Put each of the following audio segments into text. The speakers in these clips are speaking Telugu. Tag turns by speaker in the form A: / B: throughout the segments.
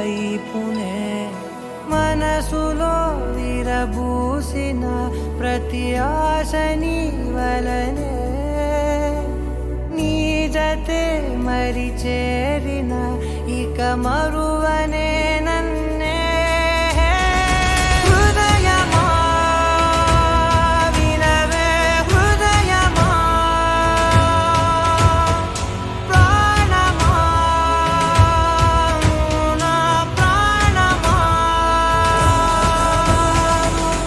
A: వైపునే మనసులో విరబూసిన ప్రతి ఆశ నీ వలనే నీ జతే మరి చేరిన ఇక మరువనే నన్నే హృదయమా వినవే హృదయమా ప్రాణమా నా ప్రాణమా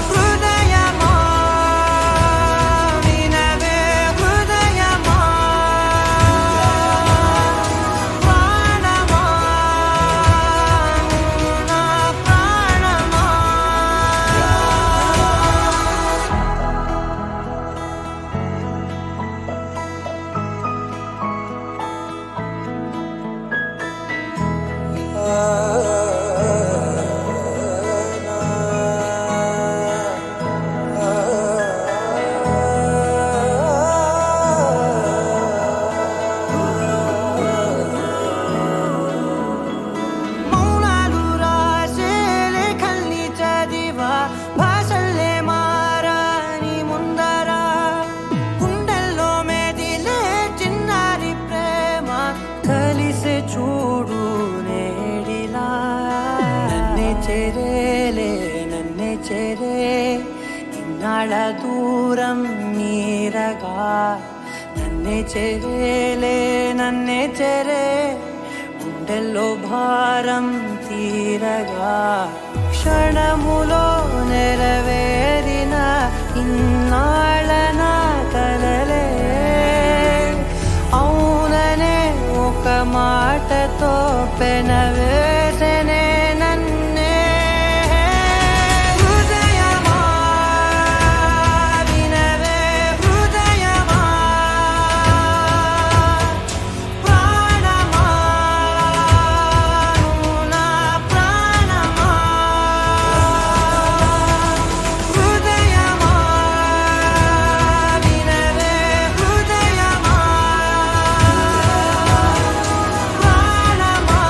A: హృదయమా వినవే హృదయమా ప్రాణమా నా ప్రాణమా మౌనాలు రాసే లేఖల్ని చదివా భాషల్లే మారాని ముందరా గుండెల్లో మెదిలే చిన్నారి ప్రేమ కలిసే చూడు నేడిలా నన్నే చేరేలే నన్నే చేరే ఇన్నాళ్ళ దూరం నీరగా నన్నే చేరేలే నన్నే చేరే గుండెల్లో భారం తీరగా క్షణములో నెరవేరిన ఇన్నాళ్ళ నా కలలే అవుననే ఒక మాటతో పెనవేసనే నన్నే హృదయమా వినవే హృదయమా ప్రాణమా నా ప్రాణమా హృదయమా వినవే హృదయమా ప్రాణమా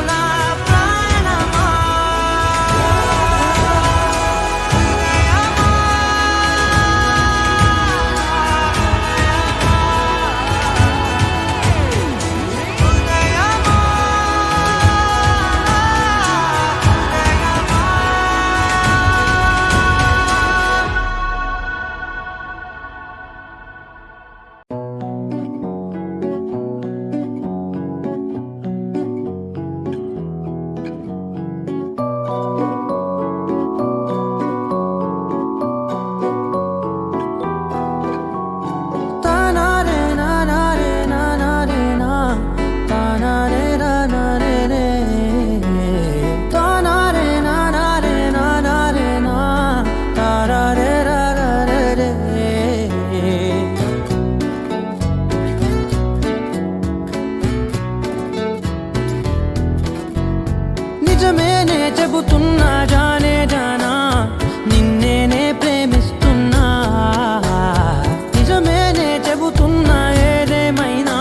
A: నా ప్రాణమా తానారే నానారే నానారే నా తానారే నానారే రే తానారే నానారే నానారే నా తారారే రారారే రే నిజమేనే చెబుతున్నా జానే జానా నిన్నేనే ప్రేమిస్తున్నా నిజమేనే చెబుతున్నా ఏదేమైనా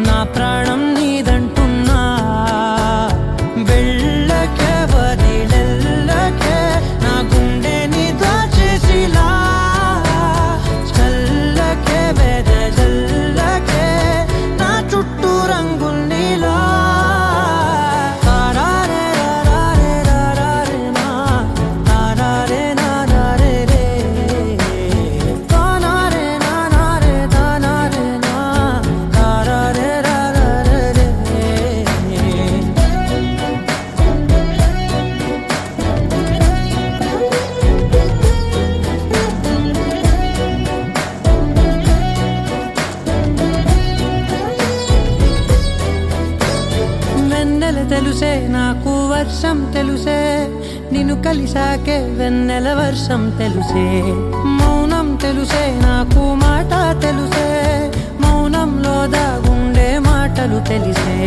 A: నా ప్రాణం నీదంటున్నా వెళ్ళకే వదిలెల్లకే నా గుండెని దాచేసిలా చల్లకే వెదజల్లకే నా చుట్టూ రంగుల్నిలా తారారే రారారే రారారే నా తారారే నారారే రే తానారే నానారే తానారే నా తారారే రారారే రే వెన్నెల తెలుసే నాకు వర్షం తెలుసే నిన్ను కలిసాకే వెన్నెల వర్షం తెలుసే మౌనం తెలుసే నాకు మాట తెలుసే మౌనంలో దాగుండే మాటలు తెలిసే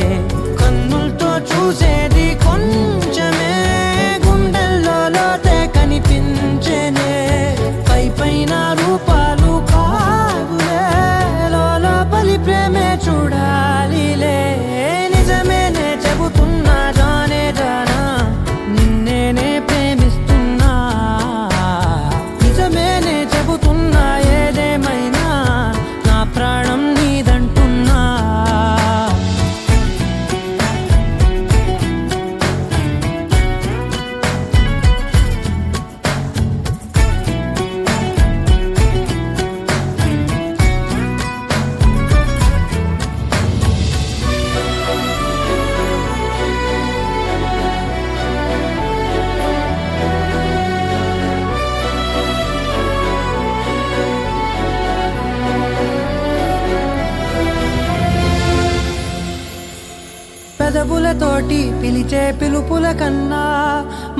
A: కన్నులతో చూసేది కొంచెమే గుండెల్లో లోతే కనిపించేనే పై పైన రూపాలు కాదులే లోపలి ప్రేమే చూడాలిలే నిజమేనే పెదవులతోటి పిలిచే పిలుపుల కన్నా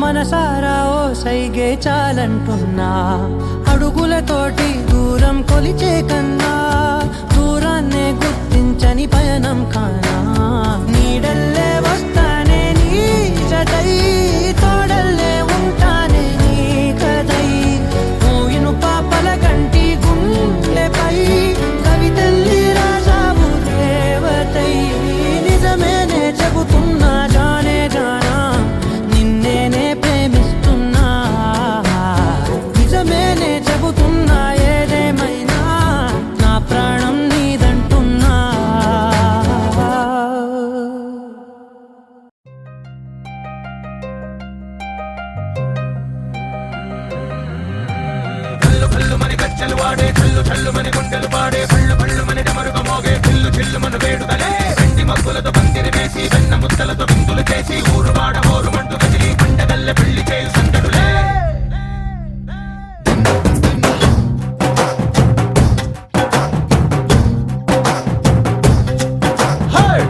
A: మనసారా ఓ సైగే చాలంటున్నా. అడుగులతోటి దూరం కొలిచే కన్నా దూరాన్నే గుర్తించని పయనం కానా. నీడల్లే వస్తానే నీ జతై, తోడల్లే ఉంటానే నీ కదై. మూయిను పాపల కంటి గుండెపై కవితల్లి రాజావు దేవతై. నిజమేనే చెబుతున్నా జానే జానా, నిన్నేనే ప్రేమిస్తున్నా. నిజమేనే చెబుతున్నా ఏదేమైనా నా ప్రాణం నీదంటున్నా.
B: కల్లు కల్లు మని కచ్చలు వాడే, చల్లు చల్లు మని గుండెలు పాడే, పళ్ళు పళ్ళు మని డమరుగ మోగే, చిల్లు చిల్లు మన వేడుదలే. వెండి మగ్గులతో పందిరి వేసి, వెన్న ముద్దలతో విందులు చేసి, ఊరు వాడ హోరు మంటూ కదిలి పండగల్లె పెళ్లి చేయు సందడులే.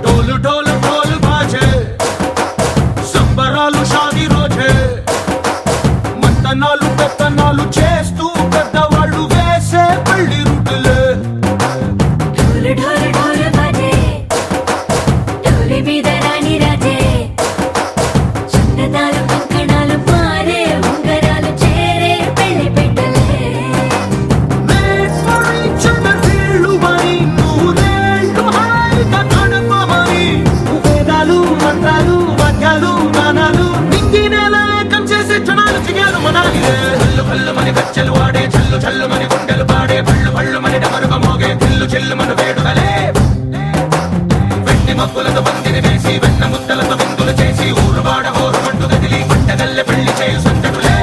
B: డోలు డోలు ఢోలు బాజే, సంబరాలు షాదీ రోజే, మంతనాలు పెత్తనాలు చేస్తూ పెద్దవాళ్ళు వేసే పెళ్లి రుటులే.
C: ढोल ढोल ढोल बाजे, ढोली మీద రాణి రాజే. చందనాలు కంకణాలు మారే, ఉంగరాలు చేరే పెళ్లి పెట్టలే.
B: Made for each other వీళ్ళుమని, నూరేళ్ళు హాయిగా గడపమని. వేదాలు మంత్రాలు వాక్యాలు గానాలు నింగి నేల ఏకం చేసే క్షణాలు చిగారు మనాలిలే. కల్లు కల్లు మని కచ్చలు వాడే, చల్లు చల్లు మని గుండెలు పాడే, పళ్ళు పళ్ళు మని డమరుగ మోగే, చిల్లు చిల్లు మన వేడుదలే. వెండి మగ్గులతో పందిరి వేసి, వెన్న ముద్దలతో విందులు చేసి, ఊరు వాడ హోరు మంటూ కదిలి పండగల్లె పెళ్లి చేయు సందడులే.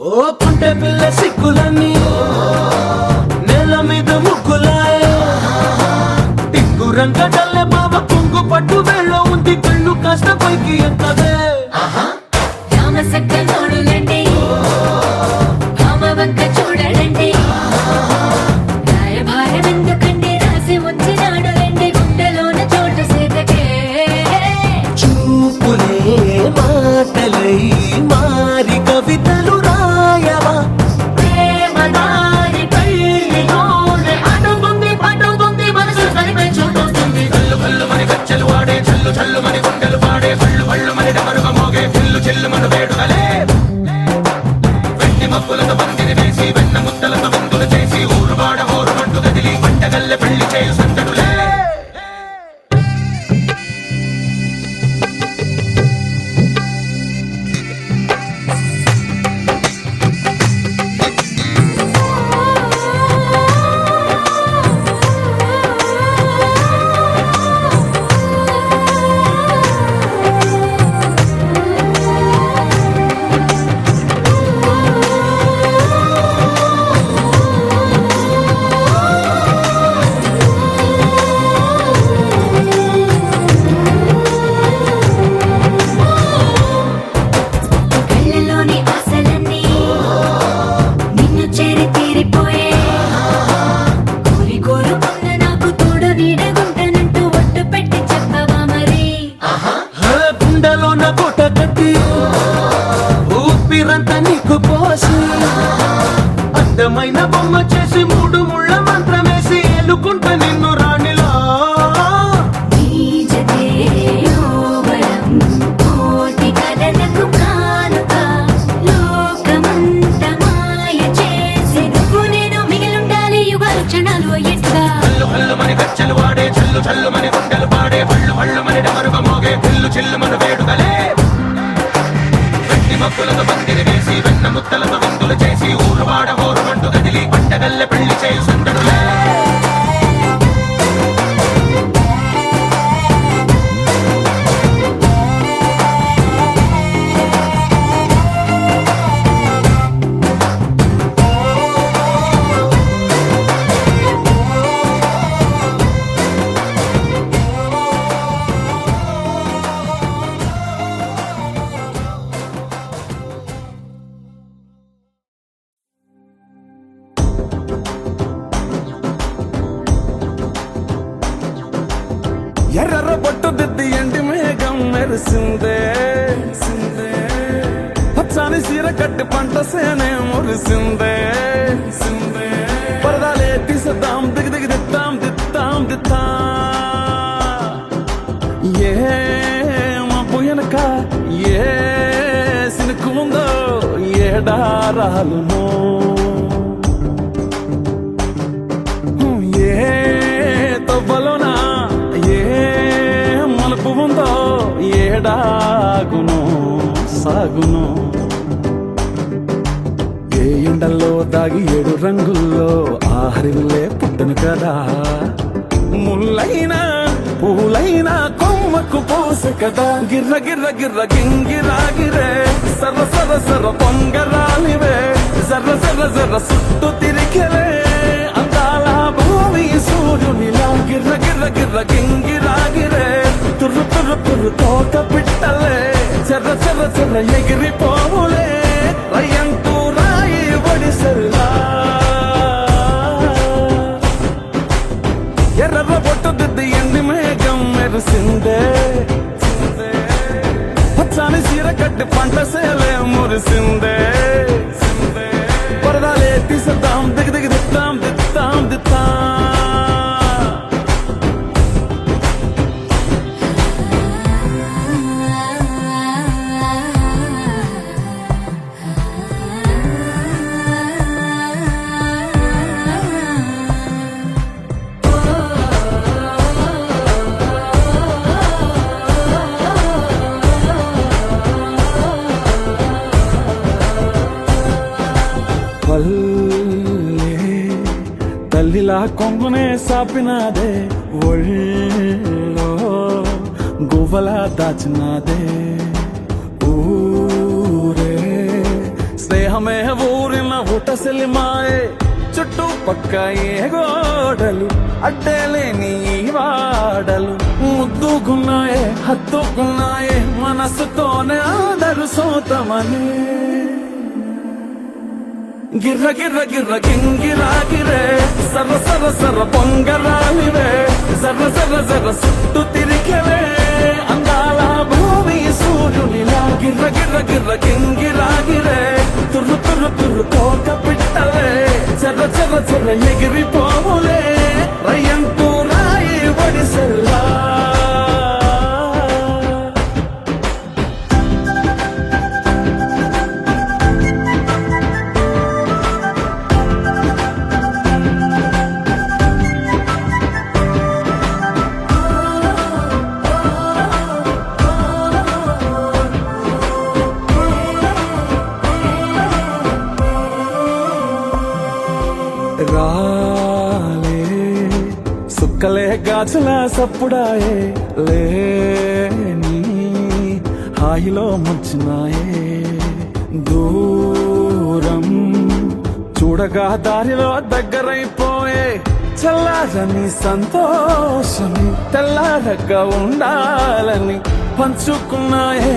B: ఓ పుంటె పిల్ల సిక్కులన్నీ నేల మీద ముగ్గులాయే. టింగు రంగడల్లె బావ కొంగు పట్టు వేళ్ళ ఉంది, కళ్ళు కాస్త పైకి ఎత్తదే.
C: రామ సక్క నోడులండి, రామ వంక చూడడండి. రాయభారం ఎందుకండి, రాసి ఉంచినాడు రండి గుండెలోన చోటు సీతకే.
B: చూపులే మాటలై మారి కవితలు రాయవా.
C: ప్రేమదారి పెళ్లిలోనే అడుగుంది పట్టుకుంది మనసు కనిపించుకుంటుంది.
B: కల్లు కల్లు మని కచ్చలు వాడే, చల్లు చల్లు మని గుండెలు పాడే, పళ్ళు పళ్ళు మని డమరుగ మోగే, చిల్లు చిల్లు మన వేడుదలే. వెండి మగ్గులతో పందిరి వేసి, వెన్న ముద్దలతో విందులు చేసి, ఊరు వాడ హోరు మంటూ కదిలి పండగల్లె పెళ్లి చేయు సందడులే.
C: కళ్ళలోని ఆశలన్నీ నిన్ను చేరి తీరిపోయే. కోరి కోరుకున్న నాకు తోడు నీడగుంటానంటూ ఒట్టు పెట్టి చెప్పవా మరి.
B: గుండెలోన కోట కట్టి ఊపిరంతా నీకు పోసి, అందమైన బొమ్మ చేసి, మూడు ముళ్ళ మంత్రమేసి, ఎలుకుంట నిన్ను రాణిలా.
C: నీ జతే యోవరం కోటి కలలకు కానుక. లోకమంత మాయ చేసి నువ్వు నేను మిగిలుండాలి యుగాలు క్షణాలు ఎట్లా.
B: కల్లు కల్లు మని కచ్చలు వాడే, చల్లు చల్లు మని గుండెలు పాడే, పళ్ళు పళ్ళు మని డమరుగ మోగే, చిల్లు చిల్లు మన వేడుదలే. వెండి మగ్గులతో పందిరి వేసి, వెన్న ముద్దలతో విందులు చేసి, ఊరు వాడ హోరు మంటూ కదిలి పండగల్లె పెళ్లి చేయు సందడులే.
D: మురిసిందే పచ్చాని సీర కట్టి పంట సేనే మురిసిందే పరదాలే తీసేద్దాం దిగి దిత్తాం ఏ మబ్బు వెనక ఏ సినుకు ఉందో ఏడారాలునో ఏ తవ్వలోనా ఏ మలుపు ఉందో ఏడాగునో సాగునో ఏ ఎండల్లో దాగి 7 రంగుల్లో ఆహరిల్లే పుట్టను కదా ముల్లైనా పూలైనా కొమ్మకు పోసే కదా గిర్ర గింగిరాగిరే సర్ర పొంగరాలివే జర్ర సుట్టు తిరిగలే అందాల భూమి సూర్యునిలా గిర్ర గింగిరాగిరే తుర్రు తోట పిట్టలే చెర్ర ఎగిరిపోవులే రయ్యంటూ రాయి ఒడిసెల్లా ఎర్ర బొట్టు దిద్ది ఎండి మేఘం మెరిసిందే పచ్చాని సీర కట్టి పంట సేలే మురిసిందే పరదాలే తీసేద్దాం దిగి దిత్తాం తల్లిలా కొంగునే సాపినాదే ఒళ్ళో గువ్వలా దాచినాదే ఊరే స్నేహమే ఊరిన ఊటసెలి మాయే చుట్టూ పక్క ఏ గోడలు అడ్డేలేని వాడలు ముద్దుకున్నాయే హత్తుకున్నాయే మనసుతోనే అందరు సోతమనే గిర్ర గింగిరాగిరే సర్ర పొంగరాలివే జర్ర సుట్టు తిరిగలే అందాల భూమి సూర్యునిలా గిర్ర గింగిరాగిరే తుర్రు తోక పిట్టలే చెర్ర ఎగిరిపోవులే రయ్యంటూ రాయి ఒడిసెల్లా రాలే సుక్కలే గాజుల సప్పుడాయే లేని హాయిలో ముంచినాయే దూరం చూడగా దారిలో దగ్గరైపోయే చల్లారని సంతోషమి తెల్లారగా ఉండాలని పెంచుకున్నాయే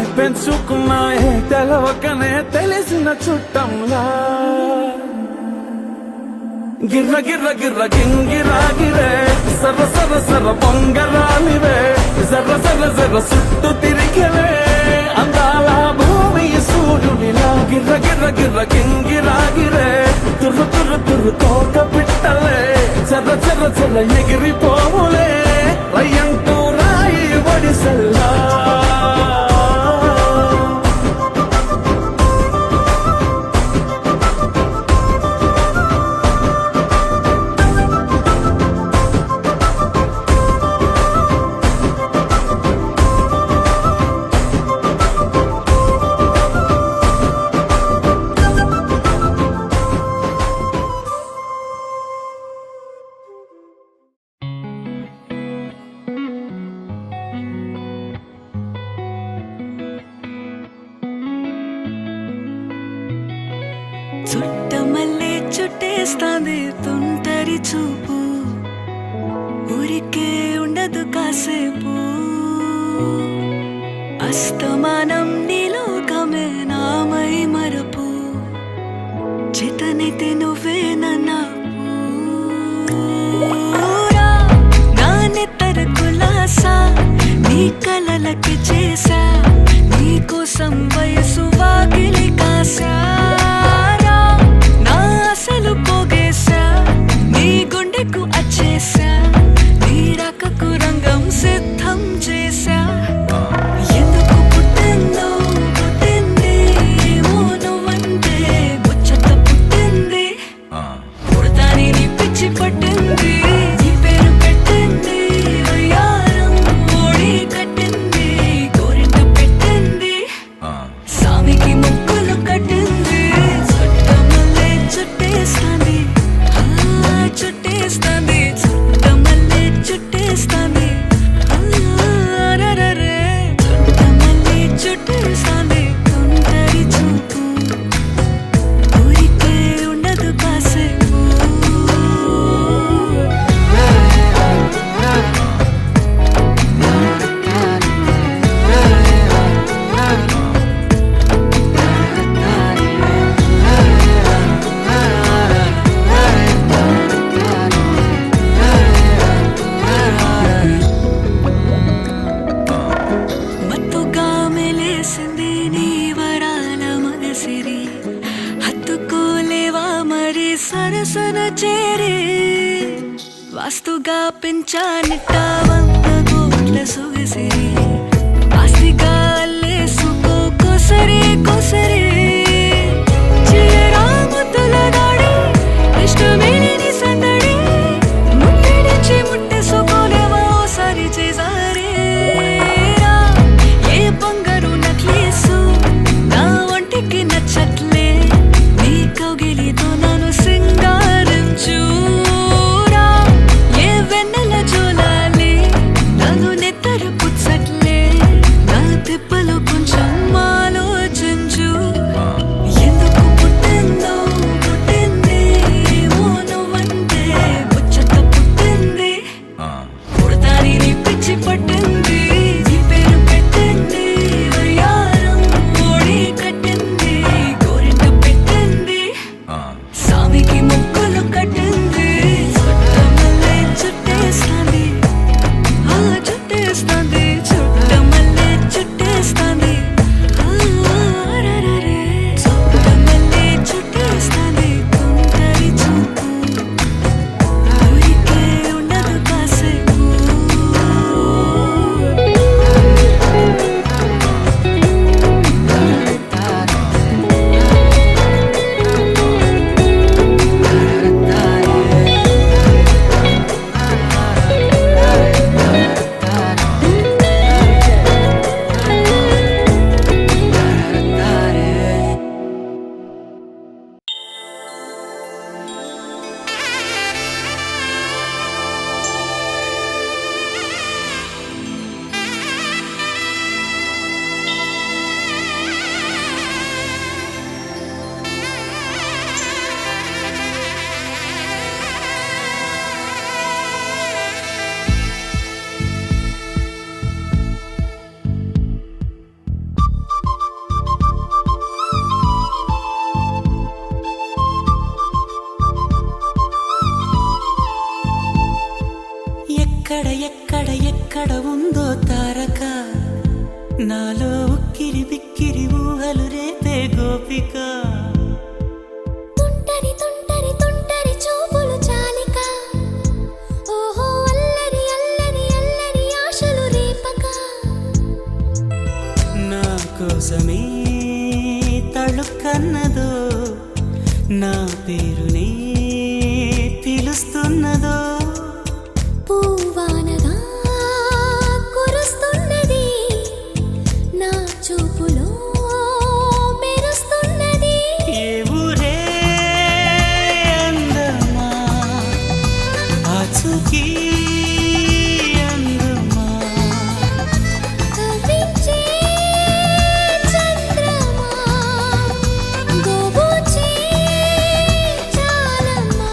D: తెలవకనే తెలిసిన చుట్టంలా గిర్ర గింగిరాగిరే సర్ర పొంగరాలివే జర్ర సుట్టు తిరిగలే అందాల భూమి సూర్యునిలా గిర్ర గింగిరాగిరే తుర్రు తోట పిట్టలే చెర్ర ఎగిరిపోవులే రయ్యంటూ రాయి ఒడిసెల్లా
E: చుట్టమల్లే చుట్టేస్తాంది తుంటరి చూపు ఊరికే ఉండదు కాసేపు అస్తమానం నీలోకమే నామై మరపు చేతనైతే నువ్వే నన్నా నా నెత్తర కులాసా నీ కల మాటలకి చేసా నీకోసం వయసు వాకిలి కాసారా నా అసలు పోగేశా నీ గుండెకు అచ్చేసా నీ రకకు రంగం సిద్ధం చేసా ఎందుకు పుట్టిందో పుట్టింది ఏమో నువ్వంటే ముచ్చట పుట్టింది పుడతాని నీ పిచ్చి పట్టింది నీ పేరు పెట్టింది వయ్యారం ఓడి కట్టింది గోరింట పెట్టింది సామికి ముక్కులు కట్టింది చుట్టమల్లే చుట్టేస్తాంది చుట్టేస్తాంది చుట్టమల్లే చుట్టేస్తాంది అరరరే చుట్టమల్లే చుట్టేస్తాంది తుంటరి చూపు ఊరికే ఉండదు కాసేపు మత్తుగా మెలేసింది నీ వరాల మనసిరి హత్తుకోలేవా మరి సరసన చేరి వాస్తుగా పెంచానిట్ట 100 కోట్ల సొగసిరి ఆస్తిగా అల్లేసుకో కొసరి కొసరి చిరరాముతుల దాడి ఇష్టమేని సందడి ముట్టడిచి ముట్టేసుకోలేవా ఓసారి చేసారే ఏ బంగారు నక్లేసు నా ఒంటికి నచ్చట్లే నీ కౌగిలితో నన్ను సింగారించురా ఏ వెన్నెల జోలాలి నన్ను నెత్తరు పుచ్చట్లే నా తిప్పలు కొంచెం ఆలోచించు ఎందుకు పుట్టిందో పుట్టింది ఏమో నువ్వంటే ముచ్చట పుట్టింది పుడతాని నీ పిచ్చి పట్టింది నీ పేరు పెట్టింది వయ్యారం ఓడి కట్టింది గోరింట పెట్టింది సామికి ముక్కులు కట్టింది చుట్టమల్లే చుట్టేస్తాంది చుట్టేస్తాంది చుట్టమల్లే చుట్టేస్తాంది అరరరే చుట్టమల్లే చుట్టేస్తాంది తుంటరి చూపు ఊరికే ఉండదు కాసేపు
A: ఎక్కడ ఎక్కడ ఎక్కడ ఉందో తారక నాలో ఉక్కిరి బిక్కిరి ఊహలు రేపే గోపిక
C: తుంటరి తుంటరి తుంటరి చూపులు చాలిక ఓహో అల్లరి అల్లరి అల్లరి ఆశలు రేపక
A: నా కోసమే తళుక్కన్నదో నా పేరునే పిలుస్తున్నదో
C: పూవానగా కురుస్తున్నది నా చూపులో మెరుస్తున్నది
A: ఏ ఊరే అందమా ఆచూకీ అందమా
C: కవ్వించే చంద్రమా గోబూచే చాలమ్మా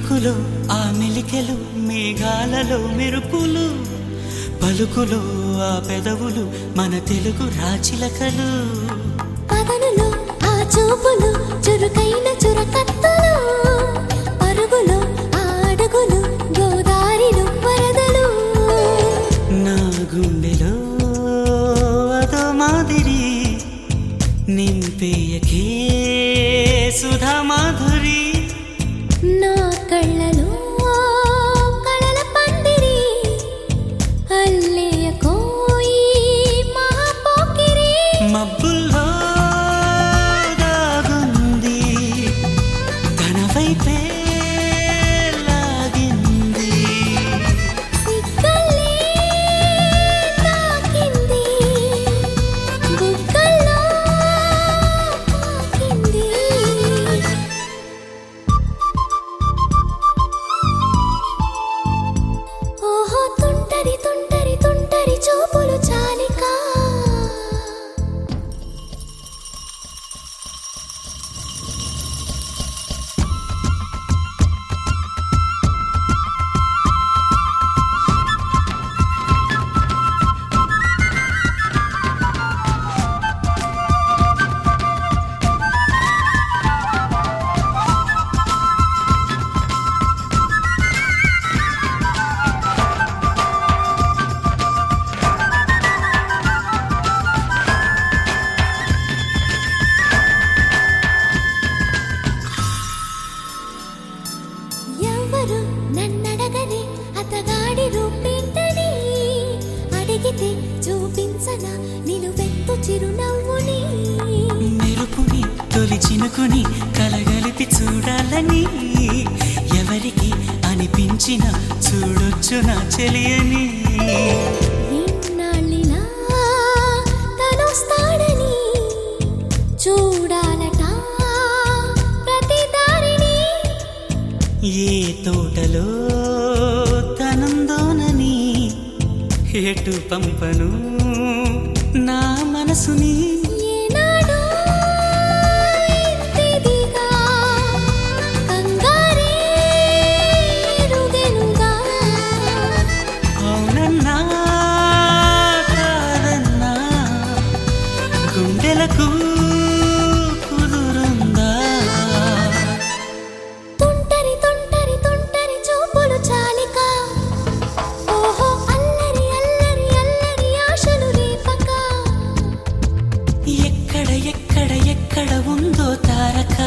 A: కులుకులో ఆ మెలికెలు మేఘాలలో మెరుపులు పలుకులో ఆ పెదవులు మన తెలుగు రాచిలకలు
C: పదనులో ఆ చూపులు చురుకైన చురకత్తులు పరుగులో ఆ అడుగులు గోదారిలో వరదలు
A: నా గుండెలో అదో మాదిరి నింపేయకే సుధా మాధురి
C: నా కళ్ళలో కళల పందిరి అల్లేయ కోయి మహాపోకిరి
A: మబ్బుల్లో దాగుంది తన వైపే లాగింది
C: సిగ్గలే తాకింది బుగ్గల్లో తాకింది ఓహో తుంటరి తుంటరి తుంటరి చూపులు చాలికా ఎవరు నన్నడగని అతగాడి రూపేంటని అడిగితే చూపించనా నిలువెత్తు చిరునవ్వుని
A: మెరుపుని తొలి చినుకుని కలగలిపి చూడాలని ఎవరికి అనిపించిన చూడొచ్చు నా చెలియని
C: ఇన్నాళ్ళిలా తనొస్తాడని చూడాలట ప్రతి దారిని
A: ఏ తోటలో తనందోనని ఎటు పంపను నా మనసుని
C: ఏనాడో ఇంతిదిగా కంగారే ఎరుగెనుగా
A: అవునన్నా కాదన్నా గుండెలకు కుదురుందా
C: తుంటరి తుంటరి తుంటరి చూపులు చాలిక ఓహో అల్లరి అల్లరి అల్లరి ఆశలు రేపక
A: ఎక్కడ ఎక్కడ ఎక్కడ ఉందో తారక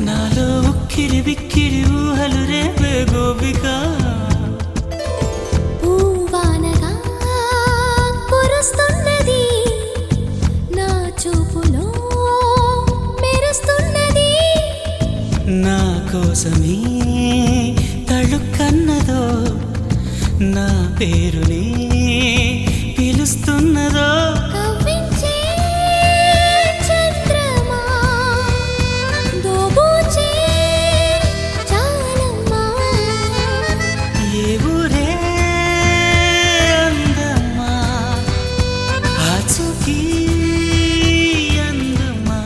A: నాలో ఉక్కిరి బిక్కిరి ఊహలు రేపే గోపిక
C: పూవానగా కురుస్తున్నది నా చూపులో మెరుస్తున్నది
A: నా కోసమే తళుక్కన్నదో నా పేరునే పిలుస్తున్నదో
C: కవ్వించే చంద్రమా దోబూచే చాలమ్మా
A: ఏ ఊరే అందమ్మా ఆచూకీ అందమ్మా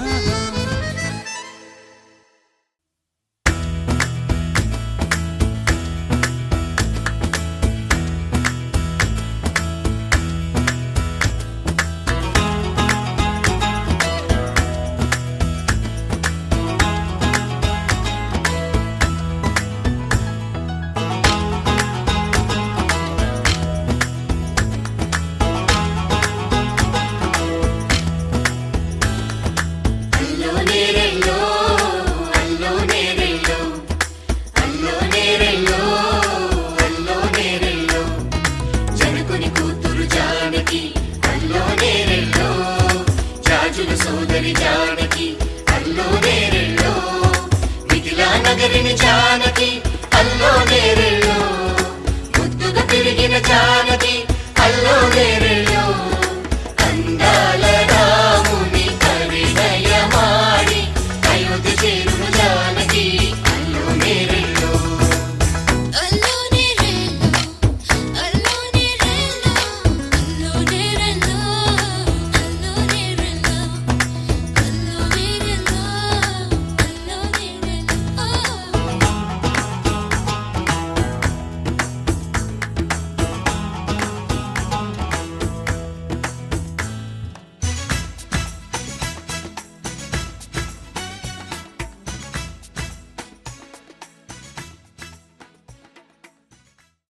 F: సోదరి జాడ